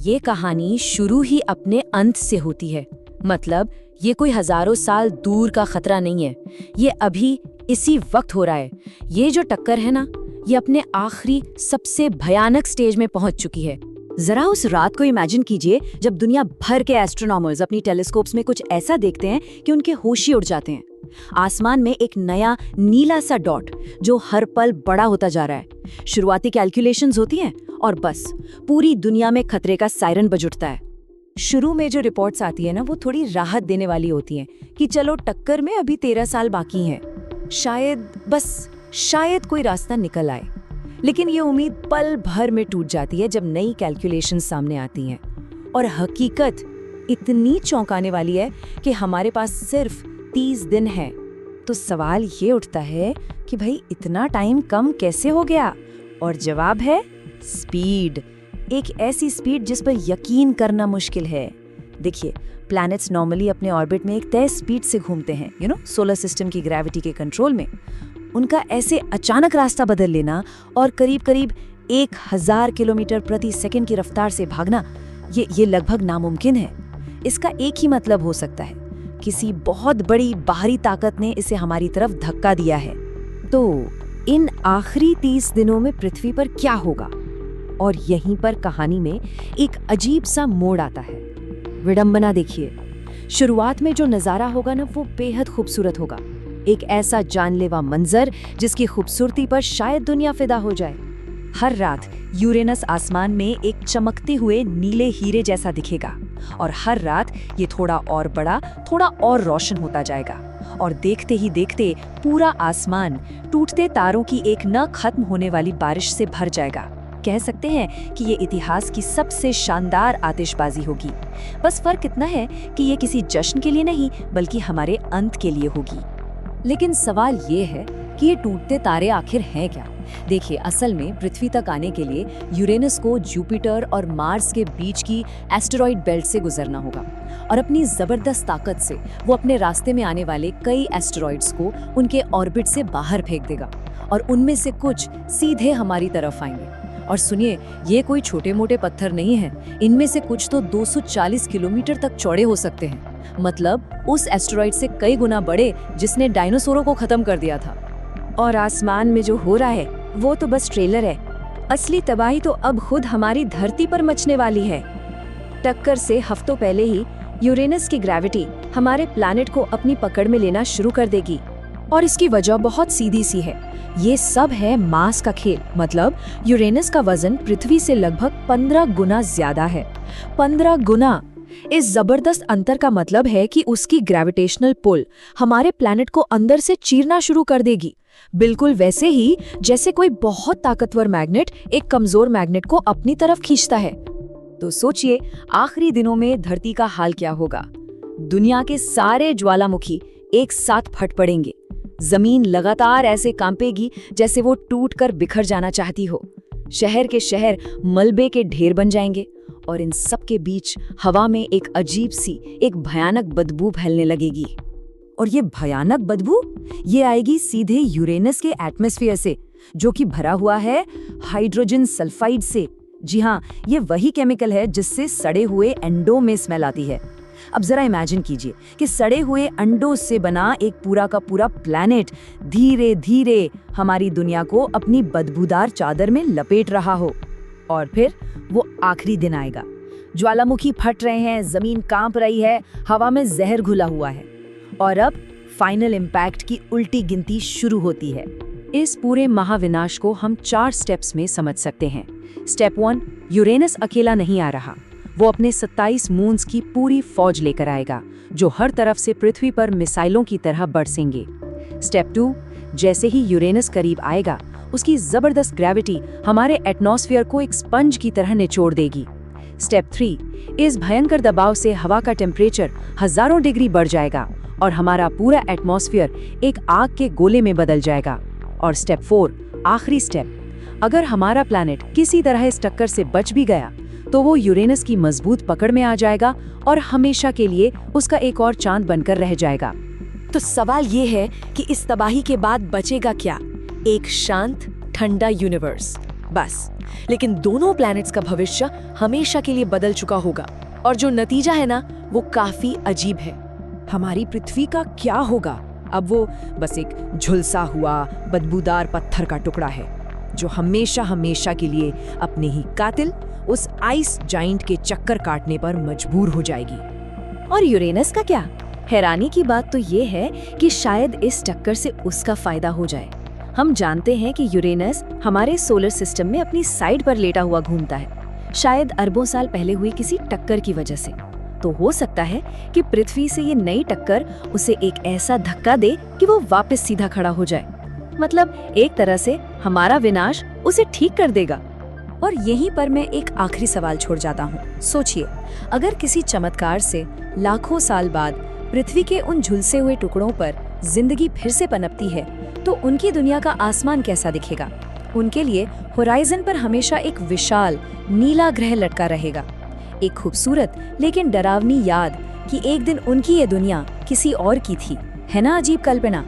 ये कहानी शुरू ही अपने अंत से होती है। मतलब ये कोई हजारों साल दूर का खतरा नहीं है, ये अभी इसी वक्त हो रहा है। ये जो टक्कर है ना, ये अपने आखिरी सबसे भयानक स्टेज में पहुंच चुकी है। जरा उस रात को इमेजिन कीजिए जब दुनिया भर के एस्ट्रोनॉमर्स अपनी टेलीस्कोप्स में कुछ ऐसा देखते हैं कि उनके होश ही उड़ जाते हैं। आसमान में एक नया नीला सा डॉट जो हर पल बड़ा होता जा रहा है। शुरुआती कैलकुलेशंस होती हैं और बस पूरी दुनिया में खतरे का सायरन बज उठता है। शुरू में जो रिपोर्ट्स आती है ना, वो थोड़ी राहत देने वाली होती हैं कि चलो टक्कर में अभी 13 साल बाकी हैं, शायद कोई रास्ता निकल आए। लेकिन ये उम्मीद पल भर में टूट जाती है जब नई कैलकुलेशंस सामने आती हैं और हकीकत इतनी चौंकाने वाली है कि हमारे पास सिर्फ 30 दिन है। तो सवाल ये उठता है कि भाई इतना टाइम कम कैसे हो गया? और जवाब है स्पीड। एक ऐसी स्पीड जिस पर यकीन करना मुश्किल है। देखिए, प्लैनेट्स नॉर्मली अपने ऑर्बिट में एक तय स्पीड से घूमते हैं, सोलर सिस्टम की ग्रेविटी के कंट्रोल में। उनका ऐसे अचानक रास्ता बदल लेना और करीब 1000 किलोमीटर प्रति सेकंड की रफ्तार से भागना, ये लगभग नामुमकिन है। इसका एक ही मतलब हो सकता है, किसी बहुत बड़ी बाहरी ताकत ने इसे हमारी तरफ धक्का दिया है। तो इन आखिरी 30 दिनों में पृथ्वी पर क्या होगा? और यहीं पर कहानी में एक अजीब सा मोड़ आता है। विडंबना देखिए, शुरुआत में जो नजारा होगा ना, वो बेहद खूबसूरत होगा। एक ऐसा जानलेवा मंजर जिसकी खूबसूरती पर शायद दुनिया फिदा हो जाए। हर रात यूरेनस आसमान में एक चमकते हुए नीले हीरे जैसा दिखेगा और हर रात ये थोड़ा और बड़ा, थोड़ा और रोशन होता जाएगा और देखते ही देखते पूरा आसमान टूटते तारों की एक न खत्म होने वाली बारिश से भर जाएगा। कह सकते हैं कि ये इतिहास की सबसे शानदार आतिशबाजी होगी। बस फर्क इतना है कि ये किसी जश्न के लिए नहीं, बल्कि हमारे अंत के लिए होगी। लेकिन सवाल ये है कि ये टूटते तारे आखिर हैं क्या? देखिए, असल में पृथ्वी तक आने के लिए यूरेनस को जुपिटर और मार्स के बीच की एस्टेरॉइड बेल्ट से गुजरना होगा और अपनी जबरदस्त ताकत से वो अपने रास्ते में आने वाले कई एस्टेरॉइड्स को उनके ऑर्बिट से बाहर फेंक देगा और उनमें से कुछ सीधे हमारी तरफ आएंगे। और सुनिए, ये कोई छोटे मोटे पत्थर नहीं हैं, इनमें से कुछ तो 240 किलोमीटर तक चौड़े हो सकते हैं। मतलब उस एस्टेरॉइड से कई गुना बड़े जिसने डायनासोरों को खत्म कर दिया था। और आसमान में जो हो रहा है वो तो बस ट्रेलर है। असली तबाही तो अब खुद हमारी धरती पर मचने वाली है। टक्कर से हफ्तों पहले ही यूरेनस की ग्रेविटी हमारे प्लैनेट को अपनी पकड़ में लेना शुरू कर देगी और इसकी वजह बहुत सीधी सी है। ये सब है मास का खेल। मतलब यूरेनस का वजन पृथ्वी से लगभग 15 गुना ज्यादा है। 15 गुना। इस जबरदस्त अंतर का मतलब है कि उसकी ग्रेविटेशनल पुल हमारे प्लैनेट को अंदर से चीरना शुरू कर देगी, बिल्कुल वैसे ही जैसे कोई बहुत ताकतवर मैग्नेट एक कमजोर मैग्नेट को अपनी तरफ खींचता है। तो सोचिए, आखिरी दिनों में धरती का हाल क्या होगा। दुनिया के सारे ज्वालामुखी एक साथ फट पड़ेंगे। जमीन लगातार ऐसे कांपेगी जैसे वो टूटकर बिखर जाना चाहती हो। शहर के शहर मलबे के ढेर बन जाएंगे और इन सब के बीच हवा में एक अजीब सी, एक भयानक बदबू फैलने लगेगी। और ये भयानक बदबू ये आएगी सीधे यूरेनस के एटमॉस्फेयर से, जो कि भरा हुआ है हाइड्रोजन सल्फाइड से। जी हाँ, ये वही केमिकल है जिससे सड़े हुए अंडों में स्मेल आती है। अब जरा इमेजिन कीजिए कि सड़े हुए अंडों से बना एक पूरा का पूरा प्लैनेट धीरे धीरे हमारी दुनिया को अपनी बदबूदार चादर में लपेट रहा हो। और फिर वो आखिरी दिन आएगा। ज्वालामुखी फट रहे हैं, जमीन कांप रही है, हवा में जहर घुला हुआ है और अब फाइनल इम्पैक्ट की उल्टी गिनती शुरू होती है। इस पूरे महाविनाश को हम 4 स्टेप्स में समझ सकते हैं। स्टेप 1, यूरेनस अकेला नहीं आ रहा। वो अपने 27 मून्स की पूरी फौज लेकर आएगा जो हर तरफ से पृथ्वी पर मिसाइलों की तरह बरसेंगे। स्टेप 2, जैसे ही यूरेनस करीब आएगा, उसकी जबरदस्त ग्रेविटी हमारे एटमॉस्फेयर को एक स्पंज की तरह निचोड़ देगी। स्टेप 3, इस भयंकर दबाव से हवा का टेम्परेचर हजारों डिग्री बढ़ जाएगा और हमारा पूरा एटमॉस्फेयर एक आग के गोले में बदल जाएगा। और स्टेप 4, आखिरी स्टेप, अगर हमारा प्लैनेट किसी तरह इस टक्कर से बच भी गया तो वो यूरेनस की मजबूत पकड़ में आ जाएगा और हमेशा के लिए उसका एक और चांद बनकर रह जाएगा। तो सवाल ये है कि इस तबाही के बाद बचेगा क्या? एक शांत, ठंडा यूनिवर्स, बस। लेकिन दोनों प्लैनेट्स का भविष्य हमेशा के लिए बदल चुका होगा और जो नतीजा है ना वो काफी अजीब है। हमारी पृथ्वी का क्या होगा? अब वो बस एक झुलसा हुआ बदबूदार पत्थर का टुकड़ा है जो हमेशा हमेशा के लिए अपने ही कातिल उस आइस जाइंट के चक्कर काटने पर मजबूर हो जाएगी। और यूरेनस का क्या? हैरानी की बात तो ये है कि शायद इस टक्कर से उसका फायदा हो जाए। हम जानते हैं कि यूरेनस हमारे सोलर सिस्टम में अपनी साइड पर लेटा हुआ घूमता है, शायद अरबों साल पहले हुई किसी टक्कर की वजह से। तो हो सकता है कि पृथ्वी से ये नई टक्कर उसे एक ऐसा धक्का दे कि वो वापस सीधा खड़ा हो जाए। मतलब एक तरह से हमारा विनाश उसे ठीक कर देगा। और यहीं पर मैं एक आखिरी सवाल छोड़ जाता हूँ। सोचिए, अगर किसी चमत्कार से लाखों साल बाद पृथ्वी के उन झुलसे हुए टुकड़ों पर जिंदगी फिर से पनपती है, तो उनकी दुनिया का आसमान कैसा दिखेगा? उनके लिए होराइजन पर हमेशा एक विशाल नीला ग्रह लटका रहेगा, एक खूबसूरत लेकिन डरावनी याद कि एक दिन उनकी ये दुनिया किसी और की थी। है ना अजीब कल्पना?